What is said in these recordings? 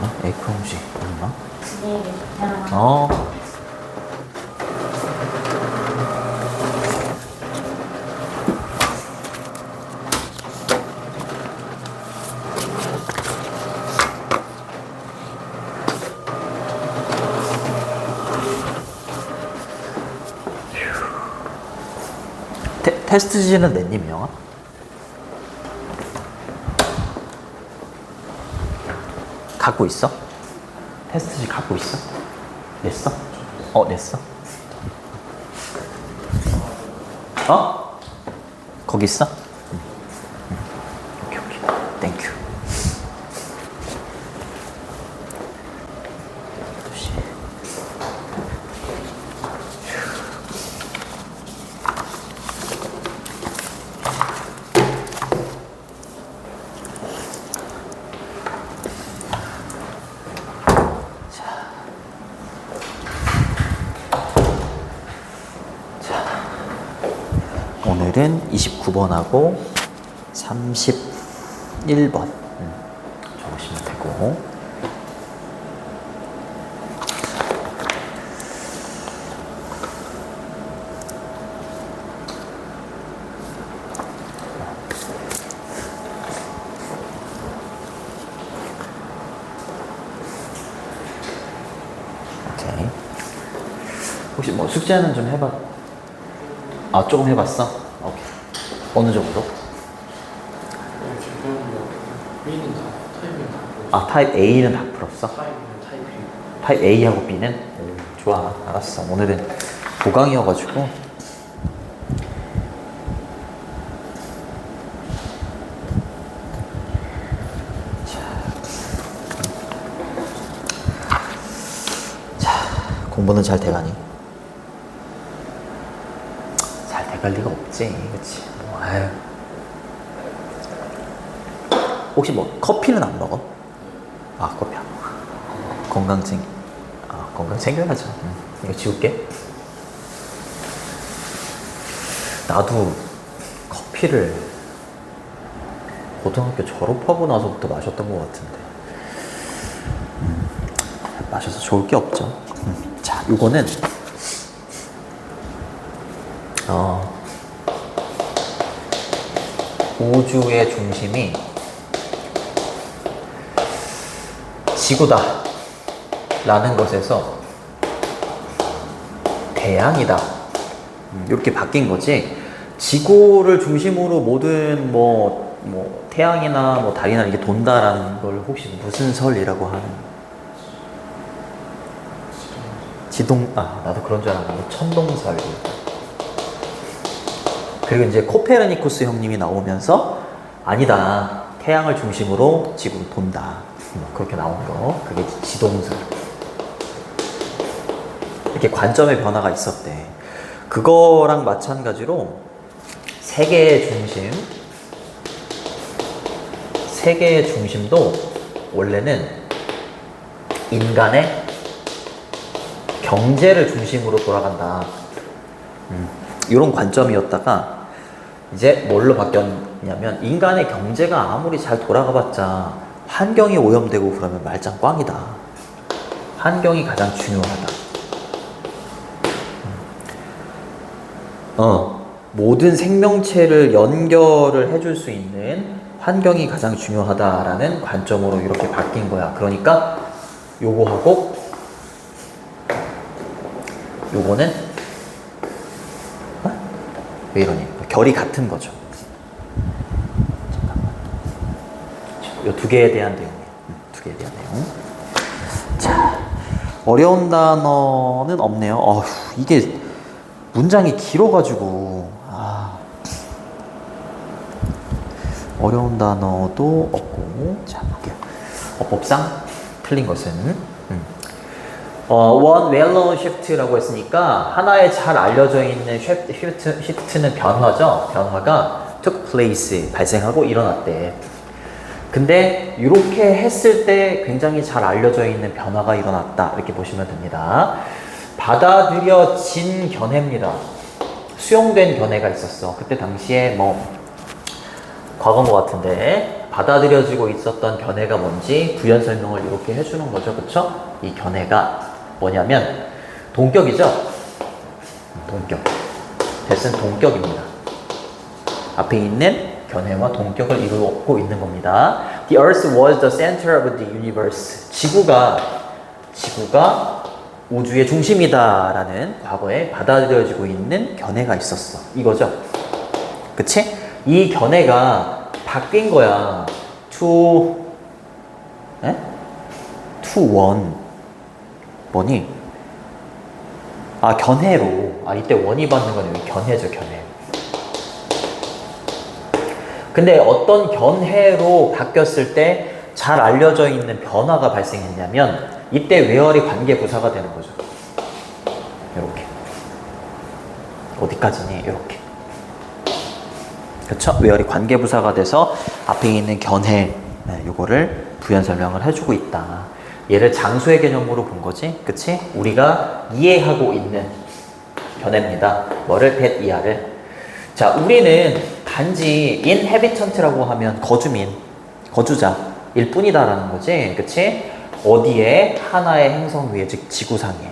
없나? 에이크홈식 없나? 네, 네. 어. 테스트지는 냈니, 명아? 갖고 있어? 테스트지 갖고 있어? 냈어? 냈어? 거기 있어? 오케이, 땡큐. 오늘은 29번하고 31번 적으시면 되고, 오케이. 혹시 뭐 숙제는 좀 해봤? 조금 해봤어? 오케이. 어느 정도? B는 다, 타입은 다 풀었어. 타입 A는 다 풀었어? 타입은 타입 B. 타입 A하고 B는? 좋아, 알았어. 오늘은 보강이어가지고. 자, 공부는 잘 돼가니? 잘 돼갈 리가 없지, 그치? 아유. 혹시 뭐 커피는 안 먹어? 커피 안 먹어. 건강 챙겨야죠. 이거 지울게. 나도 커피를 고등학교 졸업하고 나서부터 마셨던 것 같은데, 마셔서 좋을 게 없죠. 자, 요거는 우주의 중심이 지구다 라는 것에서 태양이다 이렇게 바뀐 거지, 지구를 중심으로 모든 뭐 태양이나 뭐 달이나 이게 돈다라는 걸 혹시 무슨 설이라고 하는? 나도 그런 줄 알았는데 천동설. 그리고 이제 코페르니쿠스 형님이 나오면서 아니다, 태양을 중심으로 지구를 돈다, 그렇게 나온 거, 그게 지동설. 이렇게 관점의 변화가 있었대. 그거랑 마찬가지로 세계의 중심도 원래는 인간의 경제를 중심으로 돌아간다, 이런 관점이었다가 이제 뭘로 바뀌었냐면, 인간의 경제가 아무리 잘 돌아가봤자 환경이 오염되고 그러면 말짱 꽝이다, 환경이 가장 중요하다, 모든 생명체를 연결을 해줄 수 있는 환경이 가장 중요하다라는 관점으로 이렇게 바뀐 거야. 그러니까 요거하고 요거는 왜 이러니? 결이 같은 거죠. 잠깐만. 요 두 개에 대한 내용이에요. 두 개에 대한 내용. 자, 어려운 단어는 없네요. 이게 문장이 길어가지고 어려운 단어도 없고. 자, 볼게요. 어법상 틀린 것은 one well-known shift라고 했으니까 하나의 잘 알려져 있는 shift는 변화죠. 변화가 took place, 발생하고 일어났대. 근데 이렇게 했을 때 굉장히 잘 알려져 있는 변화가 일어났다, 이렇게 보시면 됩니다. 받아들여진 견해입니다. 수용된 견해가 있었어. 그때 당시에 과거인 것 같은데 받아들여지고 있었던 견해가 뭔지 부연 설명을 이렇게 해주는 거죠. 그쵸? 이 견해가 뭐냐면 동격이죠? 동격. 대신 동격입니다. 앞에 있는 견해와 동격을 이루고 있는 겁니다. The Earth was the center of the universe. 지구가 우주의 중심이다라는 과거에 받아들여지고 있는 견해가 있었어. 이거죠. 그치? 이 견해가 바뀐 거야. to one. 뭐니? 아, 견해로. 아, 이때 원이 받는 건 여기 견해죠, 견해. 근데 어떤 견해로 바뀌었을 때 잘 알려져 있는 변화가 발생했냐면 이때 where이 관계 부사가 되는 거죠. 이렇게. 어디까지니? 이렇게. 그쵸? where이 관계 부사가 돼서 앞에 있는 견해, 요거를 부연 설명을 해주고 있다. 얘를 장소의 개념으로 본 거지, 그치? 우리가 이해하고 있는 견해입니다. 뭐를? that 이하를. 자, 우리는 단지 inhabitant라고 하면 거주민, 거주자일 뿐이다라는 거지, 그치? 어디에? 하나의 행성 위에, 즉 지구상에.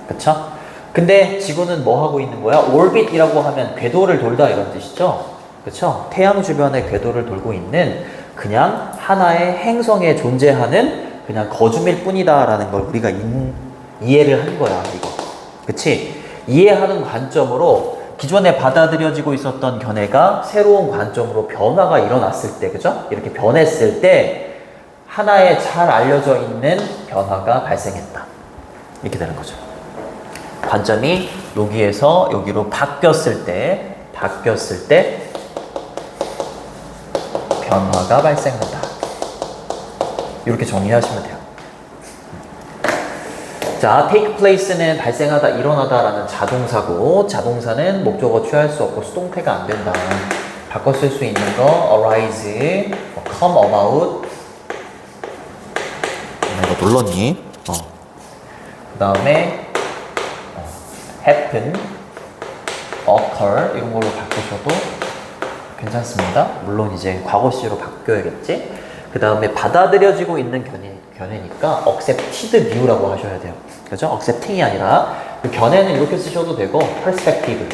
그쵸? 근데 지구는 뭐 하고 있는 거야? orbit이라고 하면 궤도를 돌다 이런 뜻이죠? 그쵸? 태양 주변에 궤도를 돌고 있는 그냥 하나의 행성에 존재하는 그냥 거주민일 뿐이다라는 걸 우리가 이해를 한 거야, 이거. 그치? 이해하는 관점으로 기존에 받아들여지고 있었던 견해가 새로운 관점으로 변화가 일어났을 때, 그죠? 이렇게 변했을 때 하나의 잘 알려져 있는 변화가 발생했다. 이렇게 되는 거죠. 관점이 여기에서 여기로 바뀌었을 때 변화가 발생한다. 이렇게 정리하시면 돼요. 자, take place는 발생하다, 일어나다라는 자동사고, 자동사는 목적어 취할 수 없고 수동태가 안 된다. 바꿔 쓸 수 있는 거 arise, come about. 이거 눌렀니? 그 다음에 happen, occur 이런 걸로 바꾸셔도 괜찮습니다. 물론 이제 과거시로 바뀌어야겠지. 그 다음에 받아들여지고 있는 견해니까 accepted view라고 하셔야 돼요. 그죠? accepting이 아니라 그 견해는 이렇게 쓰셔도 되고 perspective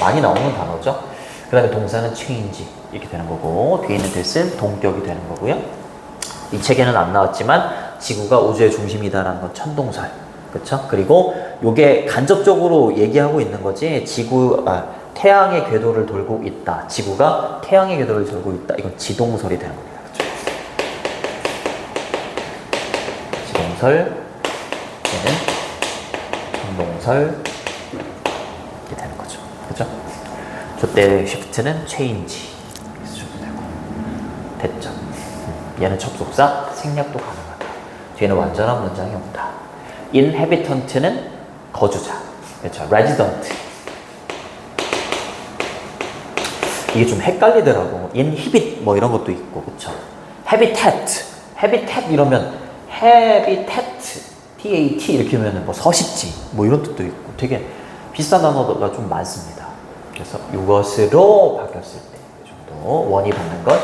많이 나오는 단어죠. 그 다음에 동사는 change 이렇게 되는 거고 뒤에 있는 뜻은 동격이 되는 거고요. 이 책에는 안 나왔지만 지구가 우주의 중심이다라는 건 천동설. 그쵸? 그리고 요게 간접적으로 얘기하고 있는 거지 태양의 궤도를 돌고 있다. 지구가 태양의 궤도를 돌고 있다. 이건 지동설이 되는 겁니다. 그쵸? 지동설, 얘는 천동설 이렇게 되는 거죠. 그죠? 저때 shift는 change 써줘도 되고 됐죠? 얘는 접속사, 생략도 가능하다. 뒤에는 완전한 문장이 없다. inhabitant는 거주자, 그렇죠? resident. 이게 좀 헷갈리더라고. inhibit 뭐 이런 것도 있고, 그렇죠? habitat 이러면 habitat, t 이렇게 하면 뭐 서식지 뭐 이런 뜻도 있고 되게 비슷한 단어가 좀 많습니다. 그래서 이것으로 바뀌었을 때 이 정도 원이 받는 것. 예.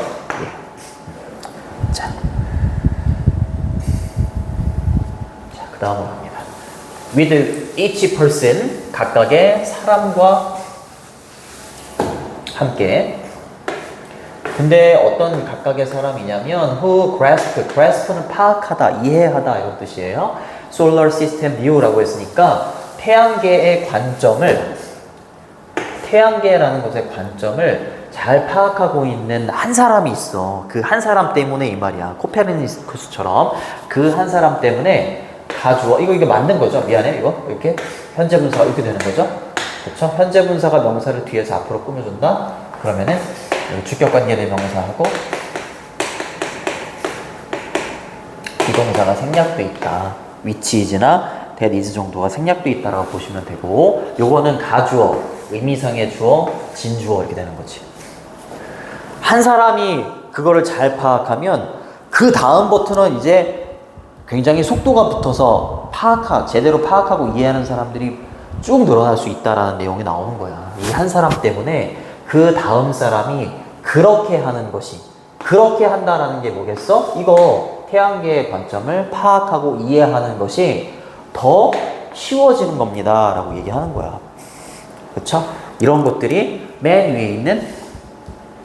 자, 그 다음으로 갑니다. With each person, 각각의 사람과 함께. 근데 어떤 각각의 사람이냐면 who grasp는 파악하다, 이해하다 이런 뜻이에요. Solar System View라고 했으니까 태양계라는 것의 관점을 잘 파악하고 있는 한 사람이 있어. 그 한 사람 때문에 이 말이야. 코페르니쿠스처럼 그 한 사람 때문에 가주어. 이거 맞는 거죠? 미안해. 이거 이렇게 현재 분사가 이렇게 되는 거죠? 그렇죠? 현재 분사가 명사를 뒤에서 앞으로 꾸며준다. 그러면은 주격 관계대 명사하고 비동사가 생략돼 있다. which is나 that is 정도가 생략돼 있다라고 보시면 되고, 요거는 가주어, 의미상의 주어, 진주어 이렇게 되는 거지. 한 사람이 그거를 잘 파악하면 그 다음부터는 이제 굉장히 속도가 붙어서 제대로 파악하고 이해하는 사람들이 쭉 늘어날 수 있다라는 내용이 나오는 거야. 이 한 사람 때문에 그 다음 사람이 그렇게 하는 것이, 그렇게 한다라는 게 뭐겠어? 이거 태양계의 관점을 파악하고 이해하는 것이 더 쉬워지는 겁니다 라고 얘기하는 거야. 그쵸? 이런 것들이 맨 위에 있는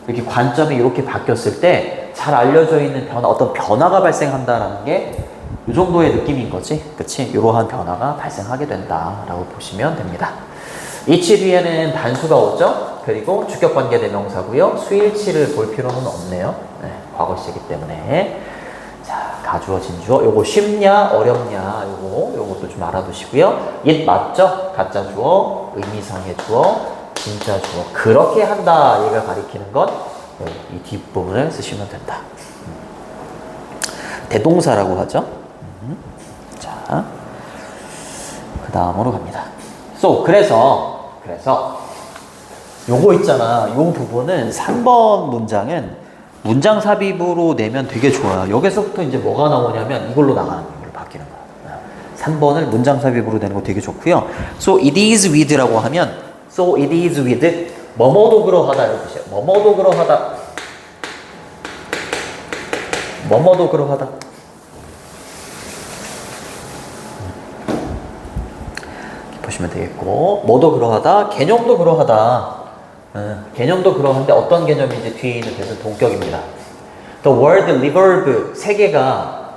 이렇게 관점이 이렇게 바뀌었을 때 잘 알려져 있는 변화, 어떤 변화가 발생한다라는 게 이 정도의 느낌인 거지. 그치? 이러한 변화가 발생하게 된다라고 보시면 됩니다. 이치 뒤에는 단수가 오죠. 그리고 주격관계 대명사고요. 수일치를 볼 필요는 없네요. 네, 과거 시이기 때문에. 자, 가주어, 진주어. 요거 쉽냐, 어렵냐. 요것도 좀 알아두시고요. it 맞죠? 가짜 주어, 의미상의 주어, 진짜 주어. 그렇게 한다. 얘가 가리키는 건 이 뒷부분을 쓰시면 된다. 대동사라고 하죠. 자, 그 다음으로 갑니다. 그래서 요거 있잖아. 요 부분은 3번 문장은 문장 삽입으로 내면 되게 좋아요. 여기서부터 이제 뭐가 나오냐면 이걸로 나가는 걸로 바뀌는 거야. 3번을 문장 삽입으로 내는 거 되게 좋고요. So it is with라고 하면 so it is with 뭐뭐도 그러하다 이런 뜻이에요. 뭐뭐도 그러하다. 뭐뭐도 그러하다. 보시면 되겠고, 뭐도 그러하다, 개념도 그러하다. 개념도 그러한데 어떤 개념인지 뒤에 있는 대은 동격입니다. The word reverb 세 개가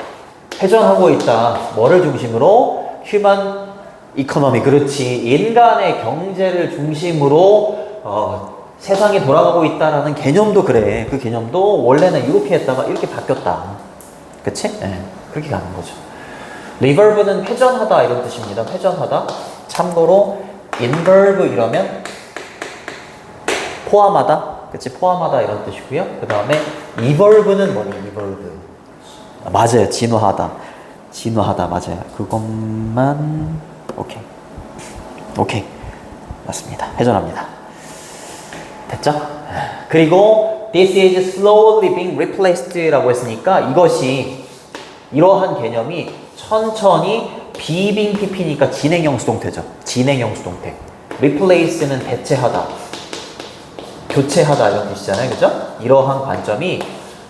회전하고 있다. 뭐를 중심으로? Human economy. 그렇지. 인간의 경제를 중심으로 세상이 돌아가고 있다라는 개념도 그래. 그 개념도 원래는 이렇게 했다가 이렇게 바뀌었다. 그치? 네. 그렇게 가는 거죠. reverb는 회전하다 이런 뜻입니다. 회전하다. 참고로 inverb 이러면 포함하다. 그치? 포함하다 이런 뜻이고요. 그 다음에 evolve는 뭐니? evolve. 맞아요. 진화하다. 진화하다. 맞아요. 그것만 오케이. 맞습니다. 회전합니다. 됐죠? 그리고 this is slowly being replaced라고 했으니까 이것이 이러한 개념이 천천히 being pp니까 진행형 수동태죠. 진행형 수동태. replace는 대체하다. 교체하다 이런 뜻이잖아요. 그죠? 이러한 관점이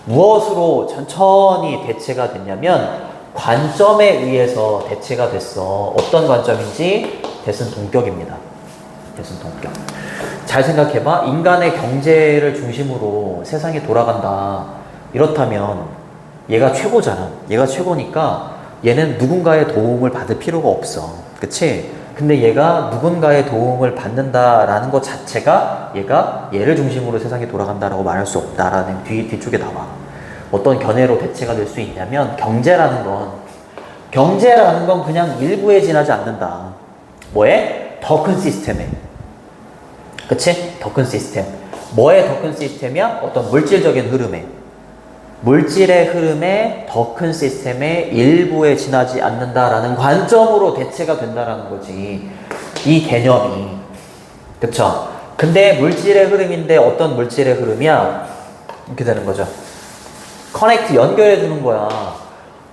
무엇으로 천천히 대체가 됐냐면 관점에 의해서 대체가 됐어. 어떤 관점인지 대승 동격입니다. 대승 동격. 잘 생각해봐. 인간의 경제를 중심으로 세상이 돌아간다. 이렇다면 얘가 최고잖아. 얘가 최고니까 얘는 누군가의 도움을 받을 필요가 없어. 그치? 근데 얘가 누군가의 도움을 받는다라는 것 자체가 얘가 얘를 중심으로 세상이 돌아간다라고 말할 수 없다라는 뒤쪽에 나와. 어떤 견해로 대체가 될 수 있냐면 경제라는 건 그냥 일부에 지나지 않는다. 뭐에? 더 큰 시스템에. 그치? 더 큰 시스템. 뭐의 더 큰 시스템이야? 어떤 물질적인 흐름에. 물질의 흐름에 더 큰 시스템의 일부에 지나지 않는다라는 관점으로 대체가 된다라는 거지. 이 개념이. 그쵸? 근데 물질의 흐름인데 어떤 물질의 흐름이야? 이렇게 되는 거죠. 커넥트 연결해 주는 거야.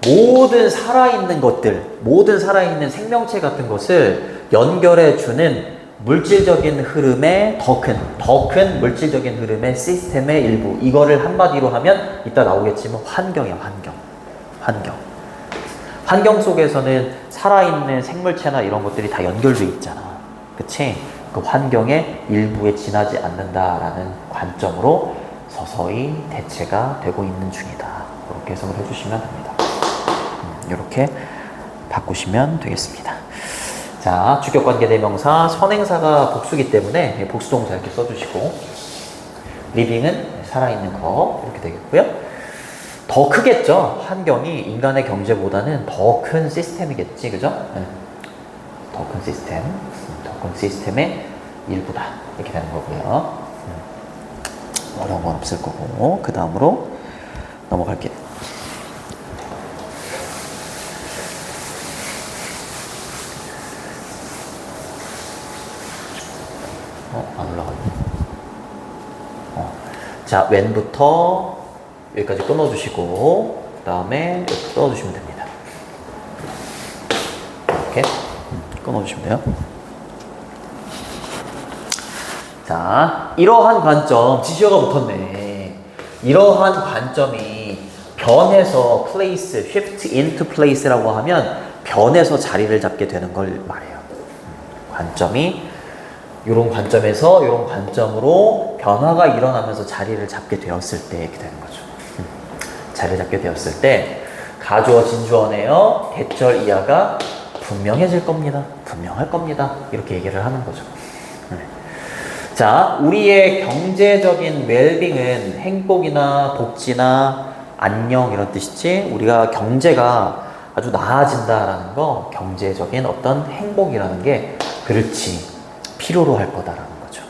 모든 살아있는 것들, 모든 살아있는 생명체 같은 것을 연결해 주는 물질적인 흐름의 더 큰 물질적인 흐름의 시스템의 일부. 이거를 한마디로 하면 이따 나오겠지만 환경이야, 환경 속에서는 살아있는 생물체나 이런 것들이 다 연결돼 있잖아. 그치? 그 환경의 일부에 지나지 않는다라는 관점으로 서서히 대체가 되고 있는 중이다. 이렇게 해석을 해주시면 됩니다. 이렇게 바꾸시면 되겠습니다. 자, 주격관계 대명사, 선행사가 복수기 때문에 복수동사 이렇게 써주시고, 리빙은 살아있는 거 이렇게 되겠고요. 더 크겠죠. 환경이 인간의 경제보다는 더 큰 시스템이겠지, 그죠? 더 큰 시스템, 더 큰 시스템의 일부다 이렇게 되는 거고요. 어려운 건 없을 거고, 그 다음으로 넘어갈게요. 안 올라가네. 자, when부터 여기까지 끊어주시고, 그 다음에 이렇게 끊어주시면 됩니다. 이렇게 끊어주시면 돼요. 자, 이러한 관점, 지시어가 붙었네. 이러한 관점이 변해서 place, shift into place라고 하면 변해서 자리를 잡게 되는 걸 말해요. 관점이 이런 관점에서 이런 관점으로 변화가 일어나면서 자리를 잡게 되었을 때 이렇게 되는 거죠. 자리를 잡게 되었을 때 가주어 진주어네요. 대절 이하가 분명해질 겁니다. 분명할 겁니다. 이렇게 얘기를 하는 거죠. 자, 우리의 경제적인 웰빙은 행복이나 복지나 안녕 이런 뜻이지, 우리가 경제가 아주 나아진다라는 거, 경제적인 어떤 행복이라는 게 그렇지 필요로 할 거다라는 거죠.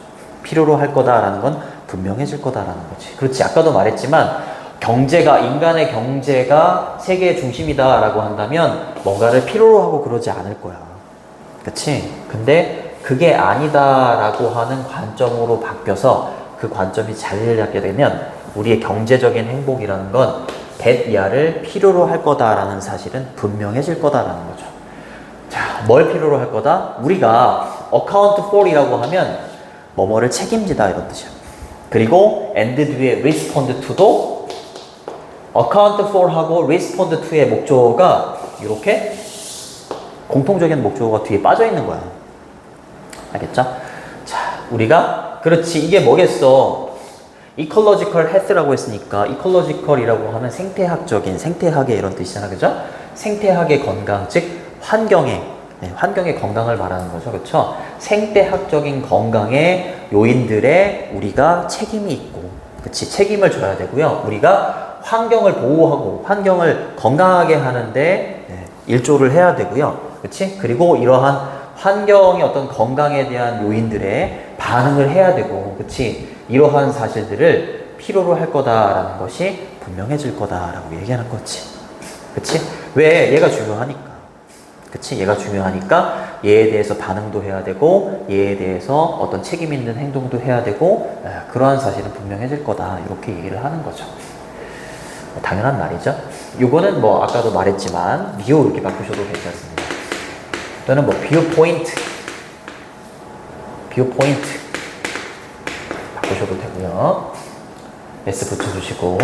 필요로 할 거다라는 건 분명해질 거다라는 거지. 그렇지, 아까도 말했지만 경제가, 인간의 경제가 세계의 중심이다라고 한다면 뭔가를 필요로 하고 그러지 않을 거야. 그치? 근데 그게 아니다라고 하는 관점으로 바뀌어서 그 관점이 자리를 잡게 되면 우리의 경제적인 행복이라는 건 that 이하를 필요로 할 거다라는 사실은 분명해질 거다라는 거죠. 자, 뭘 필요로 할 거다? 우리가 account for이라고 하면 뭐뭐를 책임지다 이런 뜻이야. 그리고 and 뒤에 respond to도 account for하고 respond to의 목조가 이렇게 공통적인 목조가 뒤에 빠져 있는 거야. 알겠죠? 자, 우리가 그렇지, 이게 뭐겠어? ecological health라고 했으니까 ecological이라고 하면 생태학적인, 생태학의 이런 뜻이잖아, 그죠? 생태학의 건강, 즉 환경의, 환경의 건강을 말하는 거죠, 그렇죠? 생태학적인 건강의 요인들에 우리가 책임이 있고, 그치? 책임을 져야 되고요. 우리가 환경을 보호하고 환경을 건강하게 하는데 일조를 해야 되고요, 그치? 그리고 이러한 환경의 어떤 건강에 대한 요인들에 반응을 해야 되고, 그치? 이러한 사실들을 필요로 할 거다라는 것이 분명해질 거다라고 얘기하는 거지. 그치? 왜? 얘가 중요하니까. 그치? 얘가 중요하니까 얘에 대해서 반응도 해야 되고, 얘에 대해서 어떤 책임 있는 행동도 해야 되고, 그러한 사실은 분명해질 거다. 이렇게 얘기를 하는 거죠. 당연한 말이죠. 요거는 뭐 아까도 말했지만 view 이렇게 바꾸셔도 괜찮습니다. 또는 뭐 viewpoint 바꾸셔도 되고요. s 붙여주시고,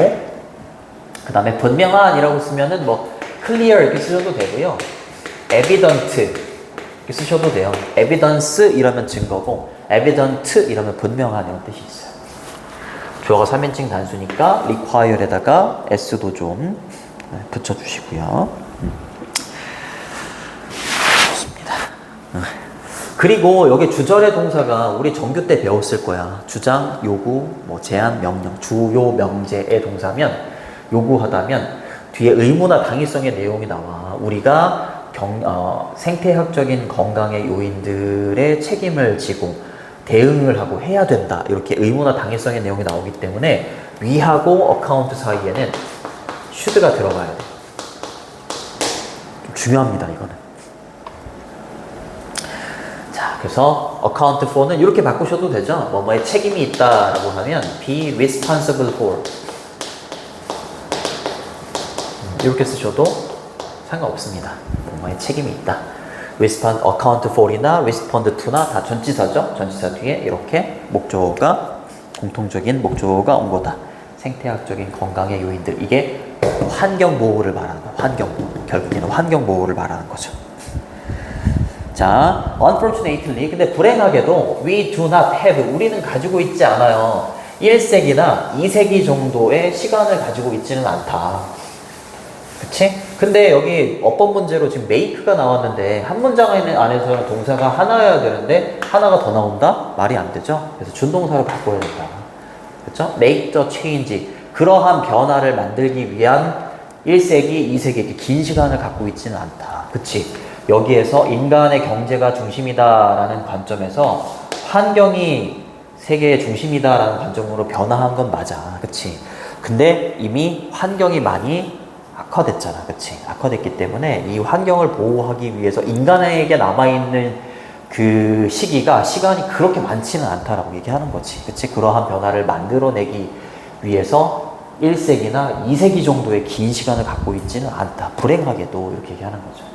그 다음에 분명한이라고 쓰면은 뭐 clear 이렇게 쓰셔도 되고요. evident 이렇게 쓰셔도 돼요. evidence 이러면 증거고, evident 이러면 분명한 이런 뜻이 있어요. 주어가 3인칭 단수니까 require에다가 s도 좀 붙여주시고요. 좋습니다. 그리고 여기 주절의 동사가 우리 정규 때 배웠을 거야. 주장, 요구, 뭐 제한, 명령, 주요, 명제의 동사면, 요구하다면 뒤에 의무나 당위성의 내용이 나와. 우리가 생태학적인 건강의 요인들의 책임을 지고 대응을 하고 해야 된다. 이렇게 의무나 당위성의 내용이 나오기 때문에 위하고 어카운트 사이에는 should가 들어가야 돼. 좀 중요합니다, 이거는. 자, 그래서 account for는 이렇게 바꾸셔도 되죠. 뭐뭐에 책임이 있다라고 하면 be responsible for 이렇게 쓰셔도 상관없습니다. 뭐뭐에 책임이 있다. respond, account for이나 respond to나 다 전치사죠. 전치사 뒤에 이렇게 목조가, 공통적인 목조가 온 거다. 생태학적인 건강의 요인들, 이게 환경 보호를 말하는 거야. 환경 보호. 결국에는 환경 보호를 말하는 거죠. 자, unfortunately, 근데 불행하게도 we do not have, 우리는 가지고 있지 않아요. 1세기나 2세기 정도의 시간을 가지고 있지는 않다. 그치? 근데 여기 어법 문제로 지금 make가 나왔는데 한 문장 안에서는 동사가 하나여야 되는데 하나가 더 나온다? 말이 안 되죠? 그래서 준동사로 바꿔야 된다. 그쵸? make the change. 그러한 변화를 만들기 위한 1세기, 2세기 이렇게 긴 시간을 갖고 있지는 않다. 그치? 여기에서 인간의 경제가 중심이다라는 관점에서 환경이 세계의 중심이다라는 관점으로 변화한 건 맞아. 그치? 근데 이미 환경이 많이 악화됐잖아. 그치? 악화됐기 때문에 이 환경을 보호하기 위해서 인간에게 남아있는 그 시간이 그렇게 많지는 않다라고 얘기하는 거지. 그치? 그러한 변화를 만들어내기 위해서 1세기나 2세기 정도의 긴 시간을 갖고 있지는 않다. 불행하게도 이렇게 얘기하는 거죠.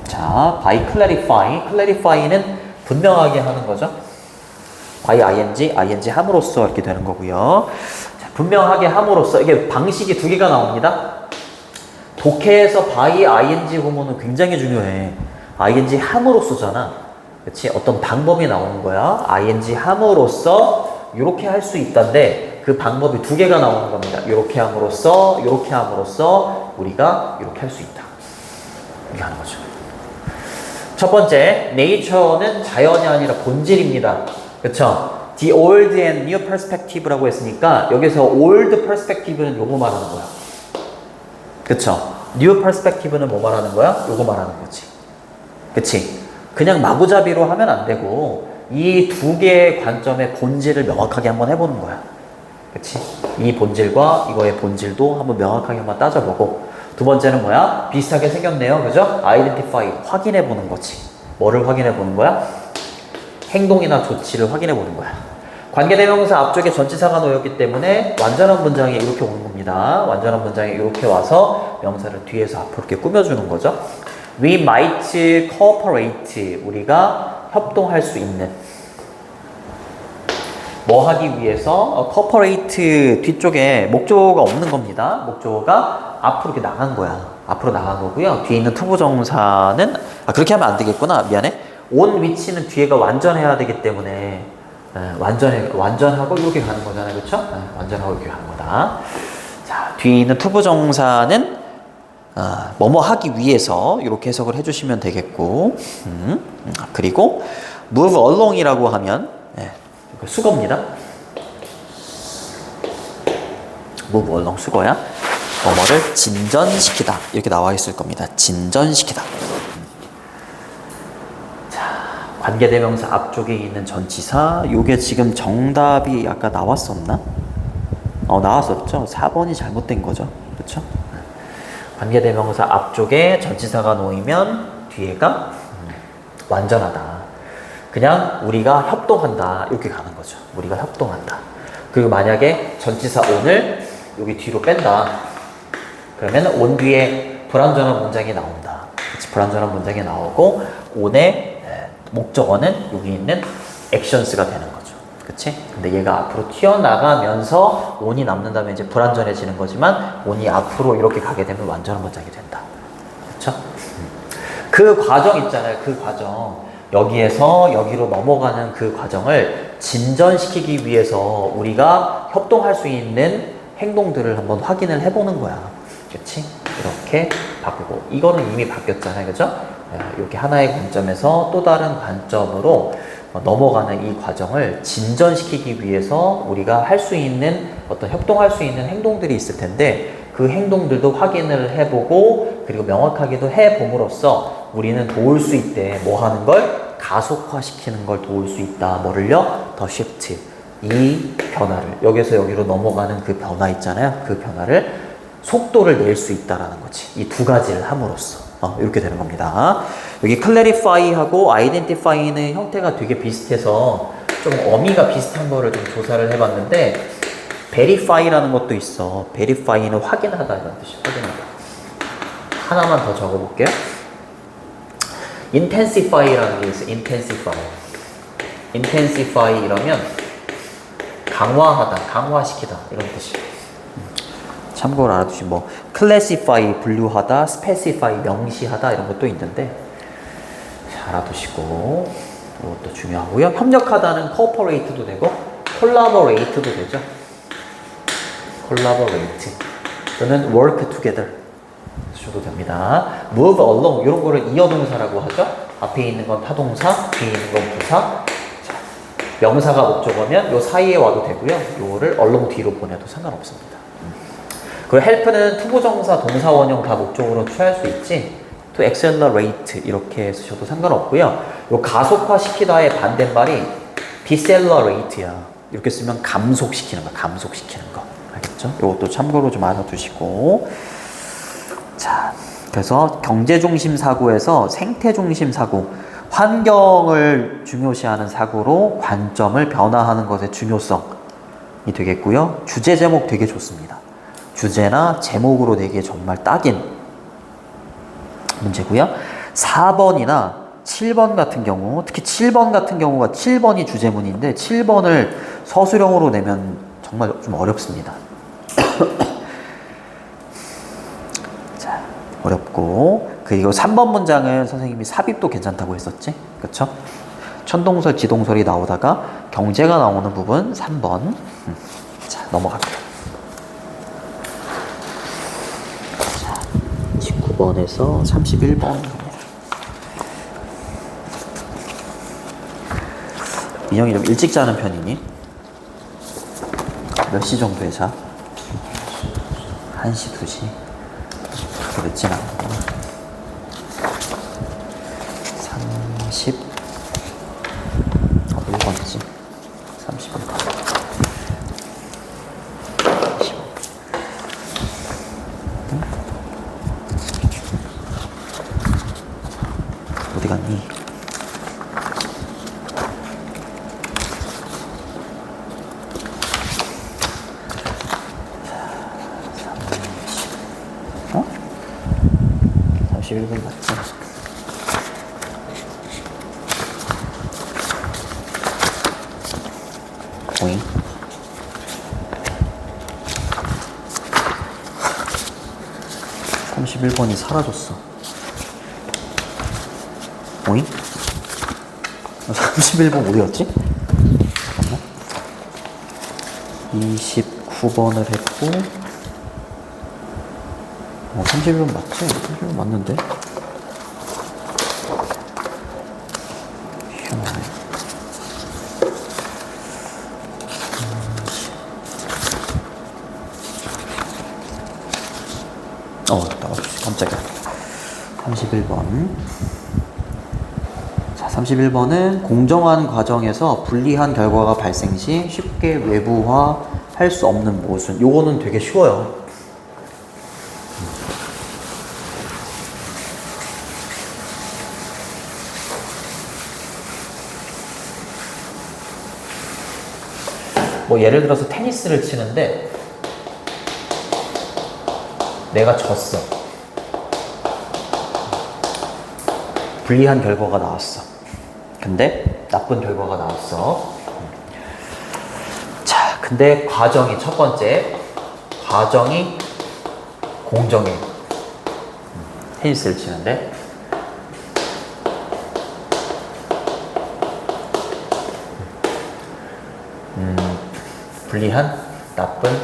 자, by clarify는 분명하게 하는 거죠. by ing 함으로써 이렇게 되는 거고요. 자, 분명하게 함으로써 이게 방식이 두 개가 나옵니다. 독해에서 by ing 구문은 굉장히 중요해. ing 함으로써잖아. 그치? 어떤 방법이 나오는 거야. ing 함으로써 이렇게 할 수 있다는데 그 방법이 두 개가 나오는 겁니다. 이렇게 함으로써 우리가 이렇게 할 수 있다. 이렇게 하는 거죠. 첫 번째, nature는 자연이 아니라 본질입니다. 그쵸? The old and new perspective라고 했으니까 여기서 old perspective는 요거 말하는 거야. 그쵸? new perspective는 뭐 말하는 거야? 요거 말하는 거지. 그치? 그냥 마구잡이로 하면 안 되고 이 두 개의 관점의 본질을 명확하게 한번 해보는 거야. 그치? 이 본질과 이거의 본질도 한번 명확하게 한번 따져보고 두 번째는 뭐야? 비슷하게 생겼네요. 그죠? identify, 확인해 보는 거지. 뭐를 확인해 보는 거야? 행동이나 조치를 확인해 보는 거야. 관계대명사 앞쪽에 전치사가 놓였기 때문에 완전한 문장이 이렇게 오는 겁니다. 완전한 문장이 이렇게 와서 명사를 뒤에서 앞으로 이렇게 꾸며주는 거죠. We might cooperate. 우리가 협동할 수 있는. 뭐 하기 위해서? cooperate 뒤쪽에 목조가 없는 겁니다. 목조가 앞으로 이렇게 나간 거야. 앞으로 나간 거고요. 뒤에 있는 투부정사는 그렇게 하면 안 되겠구나. 미안해. on 위치는 뒤에가 완전해야 되기 때문에 완전하고 이렇게 가는 거잖아요. 그렇죠? 완전하고 이렇게 가는 거다. 자, 뒤에 있는 투부정사는 뭐뭐 하기 위해서 이렇게 해석을 해주시면 되겠고 그리고 move along이라고 하면 수거입니다. move along 수거야. 뭐뭐를 진전시키다 이렇게 나와 있을 겁니다. 진전시키다. 자, 관계대명사 앞쪽에 있는 전치사 요게 지금 정답이 아까 나왔었나? 나왔었죠. 4번이 잘못된 거죠. 그렇죠? 관계대명사 앞쪽에 전치사가 놓이면 뒤에가 완전하다. 그냥 우리가 협동한다 이렇게 가는 거죠. 우리가 협동한다. 그리고 만약에 전치사 on을 여기 뒤로 뺀다. 그러면 on 뒤에 불완전한 문장이 나온다. 그치? 불완전한 문장이 나오고 on의 목적어는 여기 있는 actions가 되는 거죠. 그치? 근데 얘가 앞으로 튀어나가면서 on이 남는다면 이제 불완전해지는 거지만 on이 앞으로 이렇게 가게 되면 완전한 문장이 된다. 그쵸? 그 과정 있잖아요. 그 과정. 여기에서 여기로 넘어가는 그 과정을 진전시키기 위해서 우리가 협동할 수 있는 행동들을 한번 확인을 해보는 거야. 그치? 이렇게 바꾸고. 이거는 이미 바뀌었잖아요. 그죠? 이렇게 하나의 관점에서 또 다른 관점으로 넘어가는 이 과정을 진전시키기 위해서 우리가 할 수 있는 어떤 협동할 수 있는 행동들이 있을 텐데 그 행동들도 확인을 해보고 그리고 명확하게도 해봄으로써 우리는 도울 수 있대. 뭐 하는 걸? 가속화시키는 걸 도울 수 있다. 뭐를요? 더 shift. 이 변화를. 여기서 여기로 넘어가는 그 변화 있잖아요. 그 변화를 속도를 낼 수 있다라는 거지. 이 두 가지를 함으로써. 이렇게 되는 겁니다. 여기 clarify하고 identify는 형태가 되게 비슷해서 좀 어미가 비슷한 거를 좀 조사를 해봤는데 verify라는 것도 있어. verify는 확인하다 이런 뜻이 확인하다. 하나만 더 적어볼게요. intensify라는 게 있어. intensify 이러면 강화하다, 강화시키다 이런 뜻이. 참고로 알아두시 뭐 classify 분류하다, specify 명시하다 이런 것도 있는데 잘 알아두시고 이것도 중요하고요. 협력하다는 cooperate도 되고 collaborate도 되죠. collaborate 또는 work together 써도 됩니다. move along 이런 거를 이어동사라고 하죠. 앞에 있는 건 타동사, 뒤에 있는 건 부사. 자, 명사가 목적어면 요 사이에 와도 되고요. 요거를 along 뒤로 보내도 상관없습니다. 그리고 help는 투부정사, 동사, 원형 다 목적으로 취할 수 있지. to accelerate 이렇게 쓰셔도 상관없고요. 요 가속화시키다의 반대말이 decelerate야. 이렇게 쓰면 감속시키는 거, 감속시키는 거. 알겠죠? 요것도 참고로 좀 알아두시고. 자, 그래서 경제중심 사고에서 생태중심 사고, 환경을 중요시하는 사고로 관점을 변화하는 것의 중요성이 되겠고요. 주제 제목 되게 좋습니다. 주제나 제목으로 되기에 정말 딱인 문제고요. 4번이나 7번 같은 경우, 특히 7번 같은 경우가 7번이 주제문인데 7번을 서술형으로 내면 정말 좀 어렵습니다. 자, 어렵고, 그리고 3번 문장은 선생님이 삽입도 괜찮다고 했었지? 그쵸? 천동설, 지동설이 나오다가 경제가 나오는 부분 3번. 자, 넘어갈게요. 자, 19번에서 31번. 민영이 좀 일찍 자는 편이니? 몇 시 정도에 자? 1시, 2시? 그렇게 늦진 않구나. 1번이지. 31번. 25. 응? 어디 갔니? 어? 31분 맞지? 오잉? 31번이 사라졌어. 오잉? 31번 어디였지? 잠깐만. 29번을 했고, 31번 맞지? 31번 맞는데? 희한하네. 깜짝이야. 31번. 자, 31번은 공정한 과정에서 불리한 결과가 발생 시 쉽게 외부화할 수 없는 모순. 요거는 되게 쉬워요. 뭐 예를 들어서 테니스를 치는데 내가 졌어. 불리한 결과가 나왔어. 근데 나쁜 결과가 나왔어. 자, 근데 과정이 첫 번째, 과정이 공정해. 테니스를 치는데 불리한, 나쁜.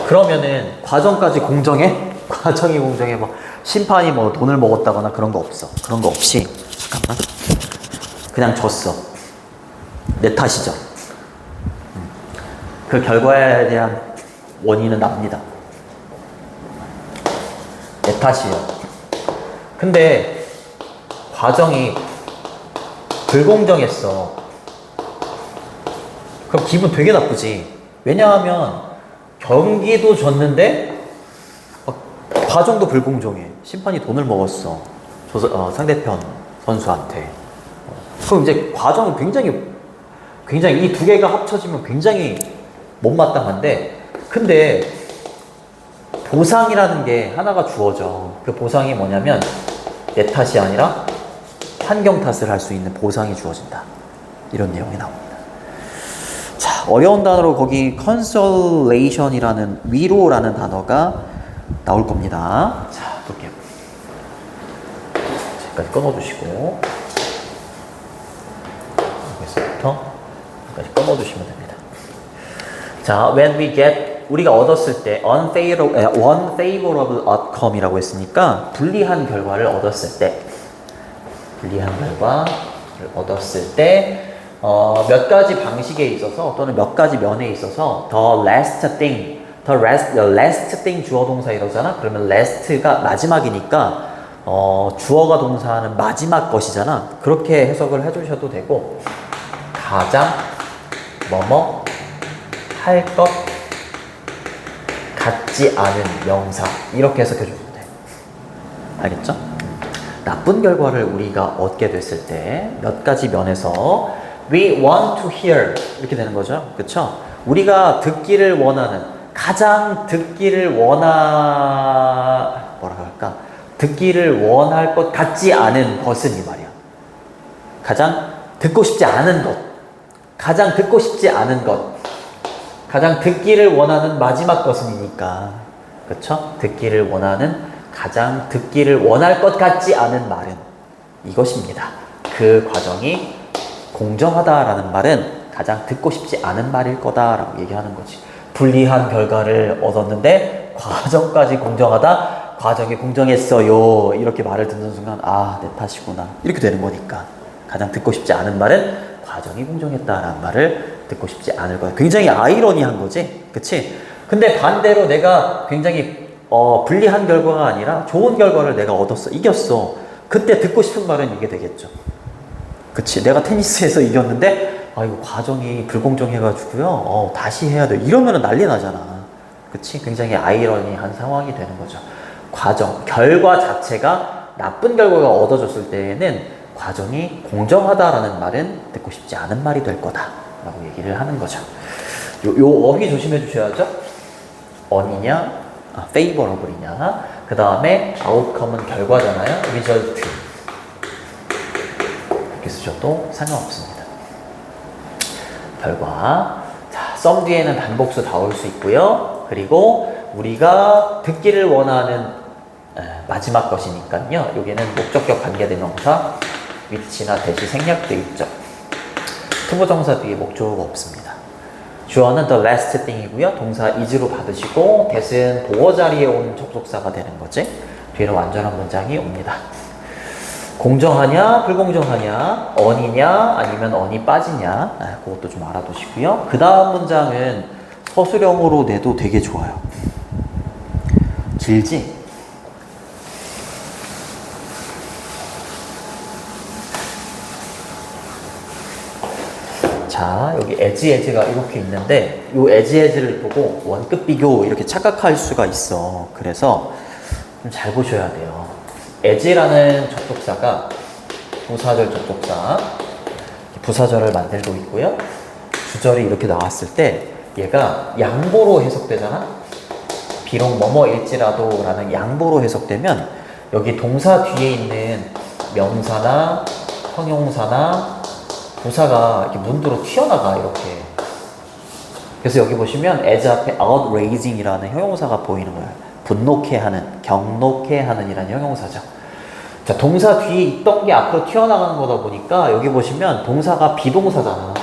그러면은 과정까지 공정해? 과정이 공정해. 뭐 심판이 뭐 돈을 먹었다거나 그런 거 없어. 그런 거 없이 잠깐만. 그냥 졌어. 내 탓이죠. 그 결과에 대한 원인은 납니다. 내 탓이에요. 근데 과정이 불공정했어. 그럼 기분 되게 나쁘지. 왜냐하면 경기도 졌는데 과정도 불공정해. 심판이 돈을 먹었어. 상대편 선수한테. 그럼 이제 과정은 굉장히 이 두 개가 합쳐지면 굉장히 못마땅한데, 근데 보상이라는 게 하나가 주어져. 그 보상이 뭐냐면 내 탓이 아니라 환경 탓을 할 수 있는 보상이 주어진다. 이런 내용이 나옵니다. 자, 어려운 단어로 거기 consolation이라는 위로라는 단어가 나올 겁니다. 자, 볼게요. 여기까지 끊어주시고, 여기서부터 여기까지 끊어주시면 됩니다. 자, when we get, 우리가 얻었을 때 unfavorable outcome이라고 했으니까 불리한 결과를 얻었을 때, 몇 가지 방식에 있어서 또는 몇 가지 면에 있어서 the last thing 주어 동사 이러잖아. 그러면 last가 마지막이니까 주어가 동사하는 마지막 것이잖아. 그렇게 해석을 해주셔도 되고, 가장 뭐뭐 할 것 같지 않은 명사, 이렇게 해석해 주면 돼. 알겠죠? 나쁜 결과를 우리가 얻게 됐을 때 몇 가지 면에서 we want to hear 이렇게 되는 거죠. 그쵸? 우리가 듣기를 원하는, 가장 듣기를 뭐라 할까? 듣기를 원할 것 같지 않은 것은 이 말이야. 가장 듣고 싶지 않은 것. 가장 듣고 싶지 않은 것. 가장 듣기를 원하는 마지막 것은이니까. 그쵸? 듣기를 원하는, 가장 듣기를 원할 것 같지 않은 말은 이것입니다. 그 과정이 공정하다라는 말은 가장 듣고 싶지 않은 말일 거다라고 얘기하는 거지. 불리한 결과를 얻었는데 과정까지 공정하다? 과정이 공정했어요. 이렇게 말을 듣는 순간 아, 내 탓이구나. 이렇게 되는 거니까. 가장 듣고 싶지 않은 말은 과정이 공정했다라는 말을 듣고 싶지 않을 거야. 굉장히 아이러니한 거지. 그치? 근데 반대로 내가 굉장히 불리한 결과가 아니라 좋은 결과를 내가 얻었어. 이겼어. 그때 듣고 싶은 말은 이게 되겠죠. 그치? 내가 테니스에서 이겼는데 아, 이거 과정이 불공정해가지고요. 다시 해야 돼. 이러면은 난리 나잖아. 그치? 굉장히 아이러니한 상황이 되는 거죠. 과정, 결과 자체가 나쁜 결과가 얻어졌을 때에는 과정이 공정하다라는 말은 듣고 싶지 않은 말이 될 거다라고 얘기를 하는 거죠. 요 어휘 조심해 주셔야죠. on이냐, favorable이냐. 그 다음에 outcome은 결과잖아요. result. 이렇게 쓰셔도 상관없습니다. 결과. 자, 썸 뒤에는 반복수 다 올 수 있고요. 그리고 우리가 듣기를 원하는 마지막 것이니까요. 여기는 목적격 관계대명사, 위치나 대시 생략돼 있죠. 투부정사 뒤에 목조가 없습니다. 주어는 the last thing이고요. 동사 is로 받으시고 that은 보어 자리에 온 접속사가 되는 거지. 뒤에는 완전한 문장이 옵니다. 공정하냐, 불공정하냐, on이냐, 아니면 on이 빠지냐, 그것도 좀 알아두시고요. 그 다음 문장은 서술형으로 내도 되게 좋아요. 길지? 자, 여기 에지가 이렇게 있는데 이 에지를 보고 원급 비교 이렇게 착각할 수가 있어. 그래서 좀 잘 보셔야 돼요. 에지라는 접속사가 부사절 접속사, 부사절을 만들고 있고요. 주절이 이렇게 나왔을 때 얘가 양보로 해석되잖아. 비록 뭐뭐일지라도 라는 양보로 해석되면 여기 동사 뒤에 있는 명사나 형용사나 부사가 이렇게 문두로 튀어나가, 이렇게. 그래서 여기 보시면 as 앞에 outraising이라는 형용사가 보이는 거예요. 분노케 하는, 경노케 하는 이라는 형용사죠. 자, 동사 뒤에 있던 게 앞으로 튀어나가는 거다 보니까 여기 보시면 동사가 비동사잖아.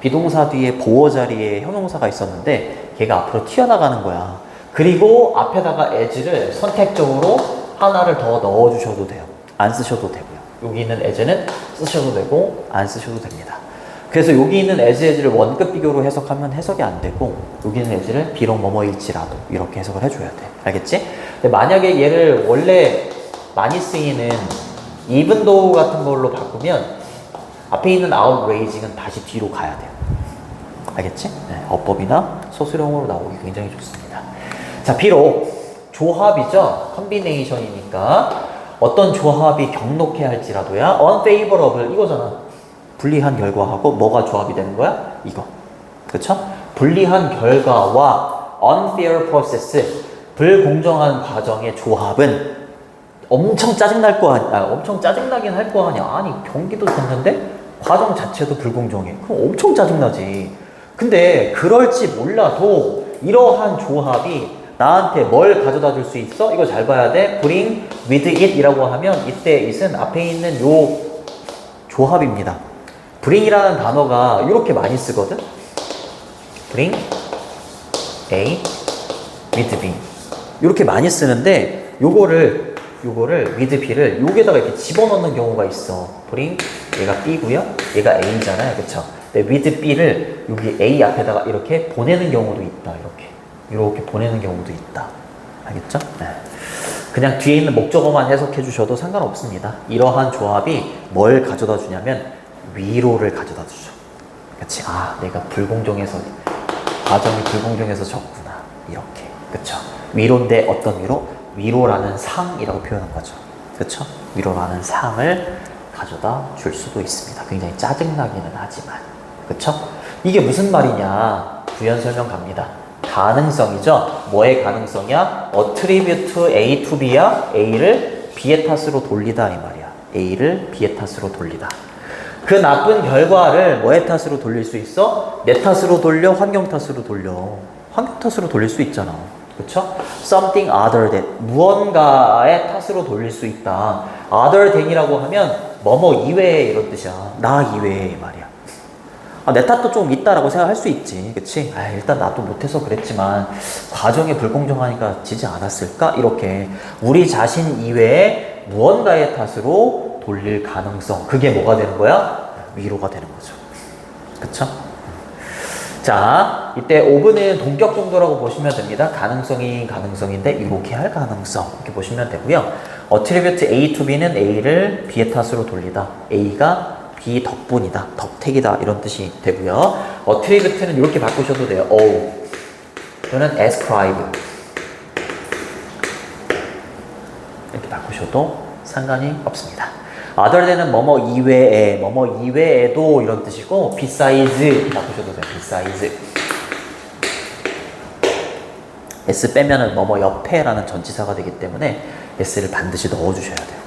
비동사 뒤에 보어 자리에 형용사가 있었는데 걔가 앞으로 튀어나가는 거야. 그리고 앞에다가 as를 선택적으로 하나를 더 넣어주셔도 돼요. 안 쓰셔도 되고요. 여기 있는 as는 쓰셔도 되고 안 쓰셔도 됩니다. 그래서 여기 있는 as를 원급 비교로 해석하면 해석이 안 되고 여기 있는 as를 비록 뭐뭐일지라도 이렇게 해석을 해줘야 돼. 알겠지? 근데 만약에 얘를 원래 많이 쓰이는 even though 같은 걸로 바꾸면 앞에 있는 outraising은 다시 뒤로 가야 돼요. 알겠지? 네, 어법이나 서술형으로 나오기 굉장히 좋습니다. 자, 비록 조합이죠. 컨비네이션이니까 어떤 조합이 경록해 할지라도야 unfavorable 이거잖아. 불리한 결과하고 뭐가 조합이 되는 거야? 이거. 그쵸? 불리한 결과와 unfair process, 불공정한 과정의 조합은 엄청 짜증날 거 아니야. 엄청 짜증나긴 할 거 아니야. 아니, 경기도 졌는데 과정 자체도 불공정해. 그럼 엄청 짜증나지. 근데 그럴지 몰라도 이러한 조합이 나한테 뭘 가져다 줄 수 있어? 이거 잘 봐야 돼. bring with it 이라고 하면 이때 it은 앞에 있는 요 조합입니다. bring이라는 단어가 이렇게 많이 쓰거든. bring A with B 이렇게 많이 쓰는데 요거를 with B를 여기에다가 이렇게 집어넣는 경우가 있어. bring 얘가 B고요. 얘가 A잖아요. 그쵸? 근데 with B를 여기 A 앞에다가 이렇게 보내는 경우도 있다. 이렇게 보내는 경우도 있다. 알겠죠? 네. 그냥 뒤에 있는 목적어만 해석해 주셔도 상관없습니다. 이러한 조합이 뭘 가져다 주냐면 위로를 가져다 주죠. 그치? 아, 내가 불공정해서, 과정이 불공정해서 졌구나. 이렇게. 그쵸? 위로인데 어떤 위로? 위로라는 상이라고 표현한 거죠. 그쵸? 위로라는 상을 가져다 줄 수도 있습니다. 굉장히 짜증나기는 하지만. 그쵸? 이게 무슨 말이냐? 부연 설명 갑니다. 가능성이죠. 뭐의 가능성이야? attribute A to B야? A를 B의 탓으로 돌리다 이 말이야. A를 B의 탓으로 돌리다. 그 나쁜 결과를 뭐의 탓으로 돌릴 수 있어? 내 탓으로 돌려? 환경 탓으로 돌려? 환경 탓으로 돌릴 수 있잖아. 그쵸? Something other than. 무언가의 탓으로 돌릴 수 있다. Other than이라고 하면 뭐뭐 이외에 이런 뜻이야. 나 이외에 말이야. 내 탓도 좀 있다라고 생각할 수 있지. 그치? 일단 나도 못해서 그랬지만 과정이 불공정하니까 지지 않았을까? 이렇게 우리 자신 이외에 무언가의 탓으로 돌릴 가능성. 그게 뭐가 되는 거야? 위로가 되는 거죠. 그쵸? 자, 이때 오브는 동격 정도라고 보시면 됩니다. 가능성인데 이렇게 할 가능성 이렇게 보시면 되고요. attribute A to B는 A를 B의 탓으로 돌리다. A가 B 덕분이다, 덕택이다 이런 뜻이 되고요. attribute는 이렇게 바꾸셔도 돼요. owe 또는 ascribe 이렇게 바꾸셔도 상관이 없습니다. other than은 뭐뭐 이외에, 뭐뭐 이외에도 이런 뜻이고 besides 바꾸셔도 돼요. besides s 빼면은 뭐뭐 옆에라는 전치사가 되기 때문에 s를 반드시 넣어주셔야 돼요.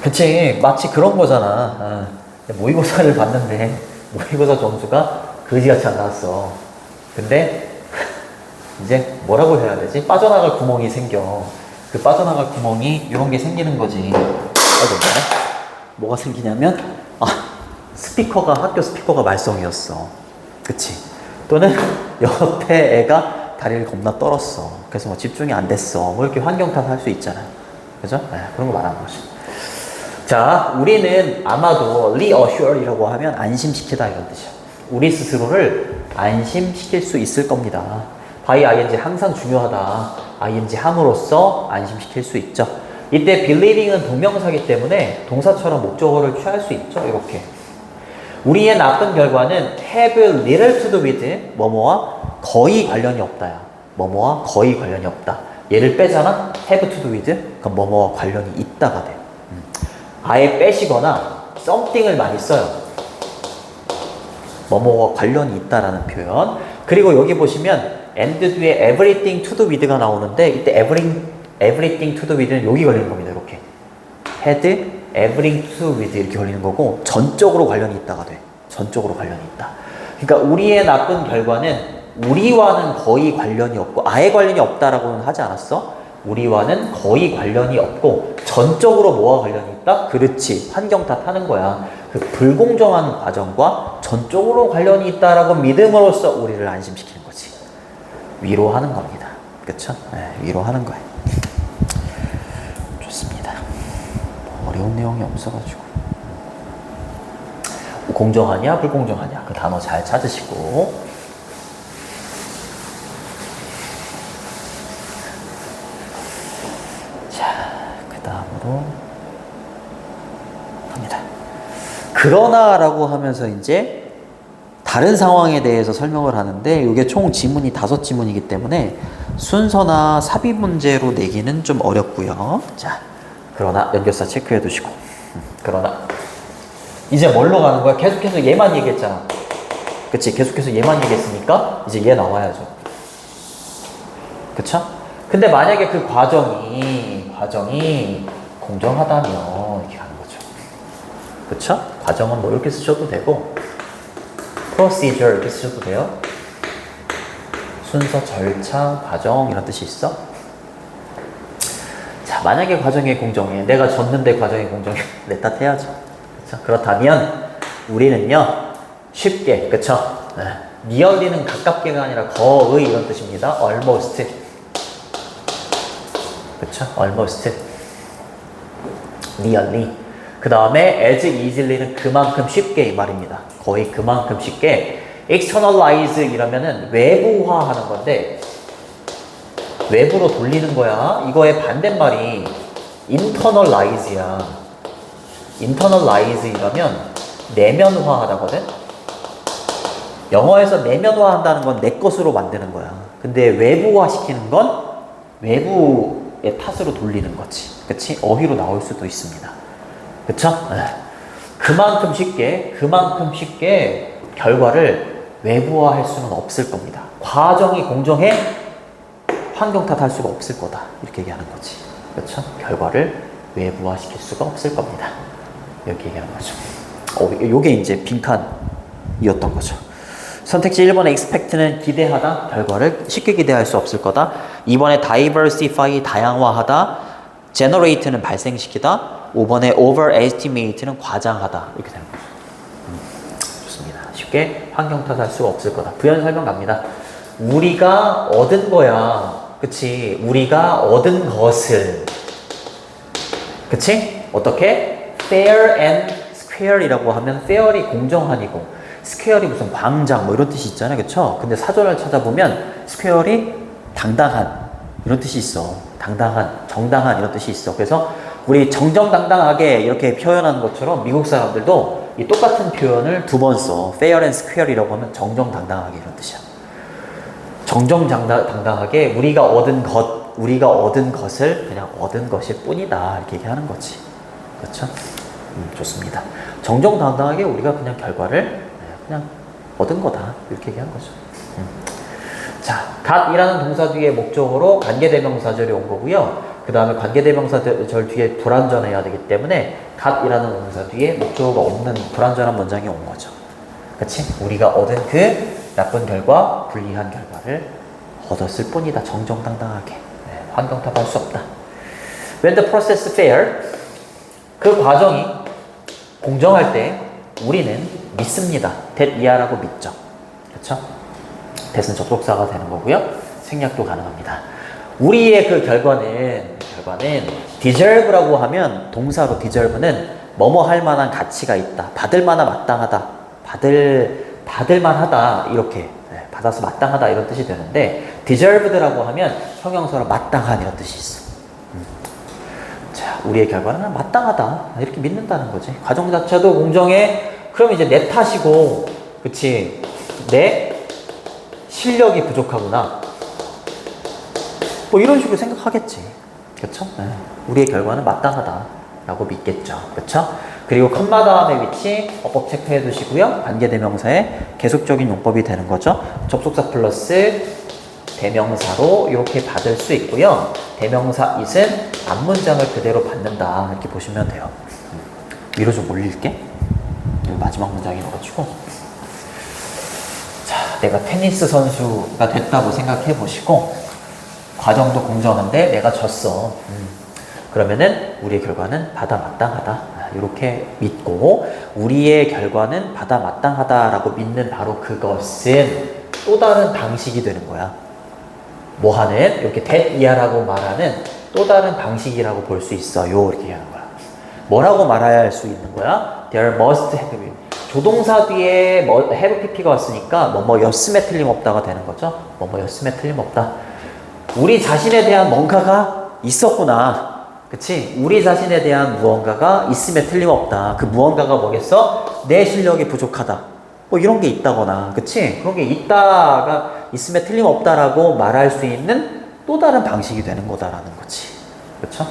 그치, 마치 그런 거잖아. 모의고사를 봤는데 모의고사 점수가 그지같이 안 나왔어. 근데 이제 뭐라고 해야 되지? 빠져나갈 구멍이 생겨. 그 빠져나갈 구멍이 이런 게 생기는 거지. 뭐가 생기냐면 스피커가, 학교 스피커가 말썽이었어. 그치? 또는 옆에 애가 다리를 겁나 떨었어. 그래서 뭐 집중이 안 됐어. 뭐 이렇게 환경 탓할 수 있잖아. 그죠? 그런 거 말하는 거지. 자, 우리는 아마도 reassure이라고 하면 안심시키다 이런 뜻이야. 우리 스스로를 안심시킬 수 있을 겁니다. by ing 항상 중요하다. ing 함으로써 안심시킬 수 있죠. 이때 believing은 동명사기 때문에 동사처럼 목적어를 취할 수 있죠. 이렇게. 우리의 나쁜 결과는 have little to do with 뭐뭐와 거의 관련이 없다야. 뭐뭐와 거의 관련이 없다. 얘를 빼잖아? have to do with 그럼 뭐뭐와 관련이 있다가 돼. 아예 빼시거나 something을 많이 써요. 뭐뭐와 관련이 있다라는 표현. 그리고 여기 보시면 and 뒤에 everything to do with가 나오는데 이때 everything to do with는 여기 걸리는 겁니다. 이렇게 had everything to do with 이렇게 걸리는 거고 전적으로 관련이 있다가 돼. 전적으로 관련이 있다. 그러니까 우리의 나쁜 결과는 우리와는 거의 관련이 없고 아예 관련이 없다라고는 하지 않았어. 우리와는 거의 관련이 없고 전적으로 뭐와 관련이 있다? 그렇지. 환경 탓하는 거야. 그 불공정한 과정과 전적으로 관련이 있다라고 믿음으로써 우리를 안심시키는 거지. 위로하는 겁니다. 그쵸? 위로하는 거예요. 좋습니다. 어려운 내용이 없어가지고. 공정하냐 불공정하냐 그 단어 잘 찾으시고. 합니다. 그러나라고 하면서 이제 다른 상황에 대해서 설명을 하는데 이게 총 지문이 5지문이기 때문에 순서나 삽입 문제로 내기는 좀 어렵고요. 자, 그러나 연결사 체크해 두시고. 그러나 이제 뭘로 가는 거야? 계속해서 얘만 얘기했잖아. 그치? 계속해서 얘만 얘기했으니까 이제 얘 나와야죠. 그쵸? 근데 만약에 그 과정이 공정하다면 이렇게 가는 거죠. 그쵸? 과정은 뭐 이렇게 쓰셔도 되고 procedure 이렇게 쓰셔도 돼요. 순서, 절차, 과정 이런 뜻이 있어. 자, 만약에 과정이 공정해. 내가 졌는데 과정이 공정해. 내 탓해야죠. 그쵸? 그렇다면 우리는요 쉽게, 그쵸? nearly는 가깝게가 아니라 거의 이런 뜻입니다. almost. 그쵸? almost. nearly. 그 다음에 as easily는 그만큼 쉽게 이 말입니다. 거의 그만큼 쉽게. externalize 이러면은 외부화하는 건데 외부로 돌리는 거야. 이거의 반대말이 internalize야. internalize 이러면 내면화하다거든. 영어에서 내면화한다는 건 내 것으로 만드는 거야. 근데 외부화시키는 건 외부의 탓으로 돌리는 거지. 그치? 어휘로 나올 수도 있습니다. 그쵸? 그만큼 쉽게 결과를 외부화할 수는 없을 겁니다. 과정이 공정해? 환경 탓할 수가 없을 거다. 이렇게 얘기하는 거지. 그렇죠? 결과를 외부화시킬 수가 없을 겁니다. 이렇게 얘기하는 거죠. 요게 이제 빈칸이었던 거죠. 선택지 1번의 expect는 기대하다, 결과를 쉽게 기대할 수 없을 거다. 2번에 diversify, 다양화하다. generate는 발생시키다. 5번에 overestimate는 과장하다. 이렇게 되는 거죠. 좋습니다. 쉽게 환경 탓할 수가 없을 거다. 부연 설명 갑니다. 우리가 얻은 거야. 그치? 우리가 얻은 것을. 그치? 어떻게? fair and square이라고 하면 fair이 공정한이고 square이 무슨 광장 뭐 이런 뜻이 있잖아요. 그쵸? 근데 사전을 찾아보면 square이 당당한 이런 뜻이 있어. 당당한, 정당한 이런 뜻이 있어. 그래서 우리 정정당당하게 이렇게 표현하는 것처럼 미국 사람들도 이 똑같은 표현을 두 번 써. fair and square이라고 하면 정정당당하게 이런 뜻이야. 정정당당하게 우리가 얻은 것을 그냥 얻은 것일 뿐이다. 이렇게 얘기하는 거지. 그렇죠? 좋습니다. 정정당당하게 우리가 그냥 결과를 그냥 얻은 거다. 이렇게 얘기하는 거죠. 자, gat이라는 동사 뒤에 목적으로 관계대명사절이 온 거고요. 그 다음에 관계대명사절 뒤에 불완전해야 되기 때문에 gat이라는 동사 뒤에 목적어가 없는 불완전한 문장이 온 거죠. 그치? 우리가 얻은 그 나쁜 결과, 불리한 결과를 얻었을 뿐이다. 정정당당하게. 환경 탓할 수 없다. When the process fair, 그 과정이 공정할 때 우리는 믿습니다. that 이하라고 믿죠. 그렇죠? that은 접속사가 되는 거고요. 생략도 가능합니다. 우리의 그 결과는 deserve라고 하면 동사로 deserve는 뭐뭐 할 만한 가치가 있다. 받을 만한 마땅하다. 받을 만하다. 이렇게 받아서 마땅하다 이런 뜻이 되는데 deserved라고 하면 형용사로 마땅한 이런 뜻이 있어. 자, 우리의 결과는 마땅하다. 이렇게 믿는다는 거지. 과정 자체도 공정해. 그럼 이제 내 탓이고, 그치? 내 실력이 부족하구나. 뭐 이런 식으로 생각하겠지. 그쵸? 우리의 결과는 마땅하다라고 믿겠죠. 그쵸? 그리고 컴마 다음의 위치 어법 체크해 두시고요. 관계대명사의 계속적인 용법이 되는 거죠. 접속사 플러스 대명사로 이렇게 받을 수 있고요. 대명사 it은 앞문장을 그대로 받는다. 이렇게 보시면 돼요. 위로 좀 올릴게. 마지막 문장이어가지고. 자, 내가 테니스 선수가 됐다고 생각해 보시고 과정도 공정한데 내가 졌어. 그러면은 우리의 결과는 받아 마땅하다. 이렇게 믿고 우리의 결과는 받아 마땅하다라고 믿는 바로 그것은 또 다른 방식이 되는 거야. 뭐하는 이렇게 that 이하라고 말하는 또 다른 방식이라고 볼 수 있어요. 이렇게 하는 거야. 뭐라고 말할 수 있는 거야? There must have been. 조동사 뒤에 have pp가 왔으니까 뭐였음에 틀림없다가 되는 거죠. 뭐였음에 틀림없다. 우리 자신에 대한 뭔가가 있었구나. 그치? 우리 자신에 대한 무언가가 있음에 틀림없다. 그 무언가가 뭐겠어? 내 실력이 부족하다. 뭐 이런 게 있다거나, 그치? 그런 게 있다가 있음에 틀림없다라고 말할 수 있는 또 다른 방식이 되는 거다라는 거지. 그쵸?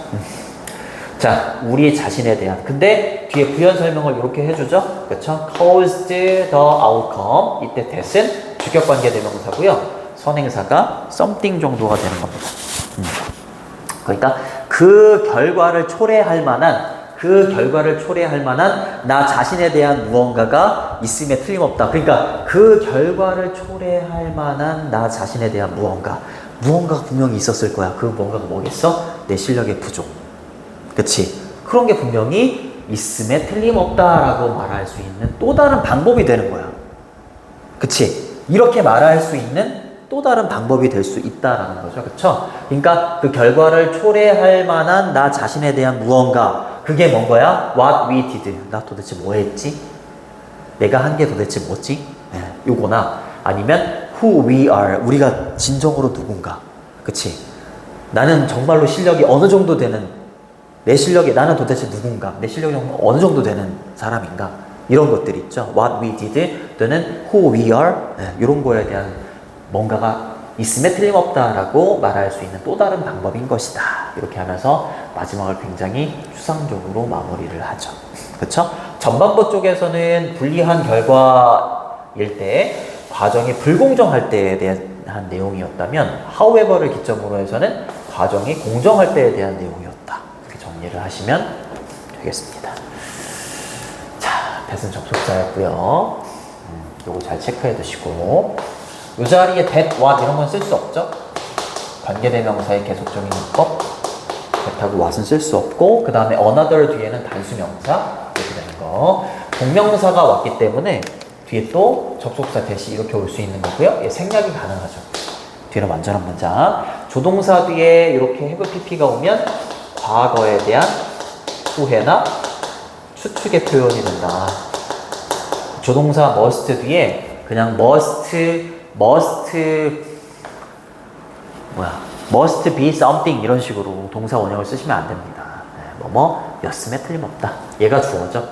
자, 우리 자신에 대한. 근데 뒤에 부연 설명을 이렇게 해주죠. 그쵸? caused the outcome. 이때 that은 주격관계 대명사고요. 선행사가 something 정도가 되는 겁니다. 그러니까 그 결과를 초래할 만한 나 자신에 대한 무언가가 있음에 틀림없다. 그러니까 그 결과를 초래할 만한 나 자신에 대한 무언가가 분명히 있었을 거야. 그 무언가가 뭐겠어? 내 실력의 부족. 그치? 그런 게 분명히 있음에 틀림없다라고 말할 수 있는 또 다른 방법이 되는 거야. 그치? 이렇게 말할 수 있는 또 다른 방법이 될 수 있다라는 거죠. 그쵸? 그러니까 그 결과를 초래할 만한 나 자신에 대한 무언가. 그게 뭔 거야? What we did. 나 도대체 뭐 했지? 내가 한 게 도대체 뭐지? 요거나 아니면 who we are. 우리가 진정으로 누군가. 그치? 나는 정말로 실력이 어느 정도 되는 내 실력이 나는 도대체 누군가. 내 실력이 어느 정도 되는 사람인가. 이런 것들 있죠. What we did 또는 who we are. 이런 거에 대한 뭔가가 있음에 틀림없다라고 말할 수 있는 또 다른 방법인 것이다. 이렇게 하면서 마지막을 굉장히 추상적으로 마무리를 하죠. 그렇죠? 전반부 쪽에서는 불리한 결과일 때, 과정이 불공정할 때에 대한 대한 내용이었다면 however를 기점으로 해서는 과정이 공정할 때에 대한 내용이었다. 이렇게 정리를 하시면 되겠습니다. 자, that은 접속사였고요. 요거 잘 체크해 두시고 이 자리에 that, what 이런 건 쓸 수 없죠? 관계대명사의 계속적인 문법 that하고 what은 쓸 수 없고 그 다음에 another 뒤에는 단수명사 이렇게 되는 거 동명사가 왔기 때문에 뒤에 또 접속사 that이 이렇게 올 수 있는 거고요. 얘 생략이 가능하죠. 뒤로 완전한 문장 조동사 뒤에 이렇게 have pp가 오면 과거에 대한 후회나 추측의 표현이 된다. 조동사 must 뒤에 그냥 must be something 이런 식으로 동사 원형을 쓰시면 안 됩니다. 였음에 틀림없다. 얘가 주어죠.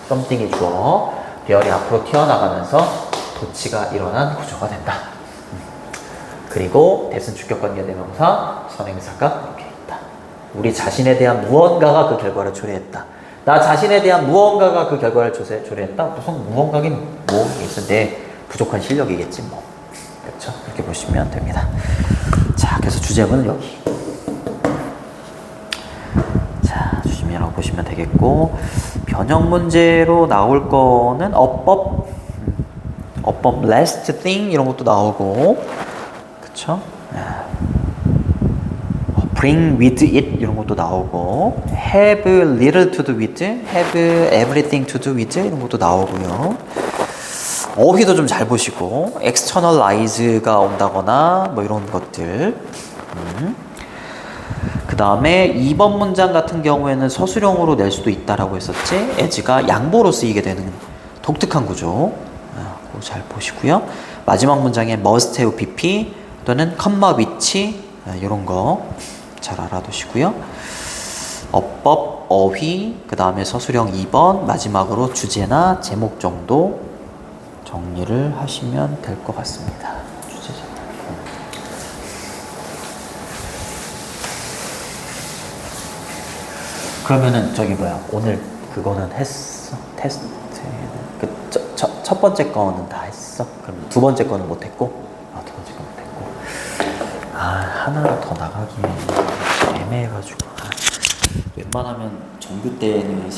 something이 주어. 배열이 앞으로 튀어나가면서 도치가 일어난 구조가 된다. 그리고 대승 주격관계 대명사 선행사가 이렇게 있다. 우리 자신에 대한 무언가가 그 결과를 초래했다. 나 자신에 대한 무언가가 그 결과를 초래했다. 무슨 무언가긴 뭐 있어 내 부족한 실력이겠지 뭐. 그렇죠? 이렇게 보시면 됩니다. 자, 그래서 주제문은 여기. 자, 주제문이라고 보시면 되겠고 변형 문제로 나올 거는 어법, last thing 이런 것도 나오고, 그렇죠? bring with it 이런 것도 나오고 have little to do with, have everything to do with 이런 것도 나오고요. 어휘도 좀 잘 보시고 externalize가 온다거나 뭐 이런 것들. 그 다음에 2번 문장 같은 경우에는 서술형으로 낼 수도 있다라고 했었지. as가 양보로 쓰이게 되는 독특한 구조. 그거 잘 보시고요. 마지막 문장에 must have pp 또는 comma with 이런 거 잘 알아두시고요. 어법, 어휘, 그 다음에 서술형 2번, 마지막으로 주제나 제목 정도 정리를 하시면 될 것 같습니다. 주제 제목. 그러면은 저기 뭐야 오늘 그거는 했어? 테스트 첫 번째 거는 다 했어? 그럼 두 번째 거는 못했고? 두 번째 거 못했고. 하나로 더 나가기 애매해가지고 웬만하면 정규 때는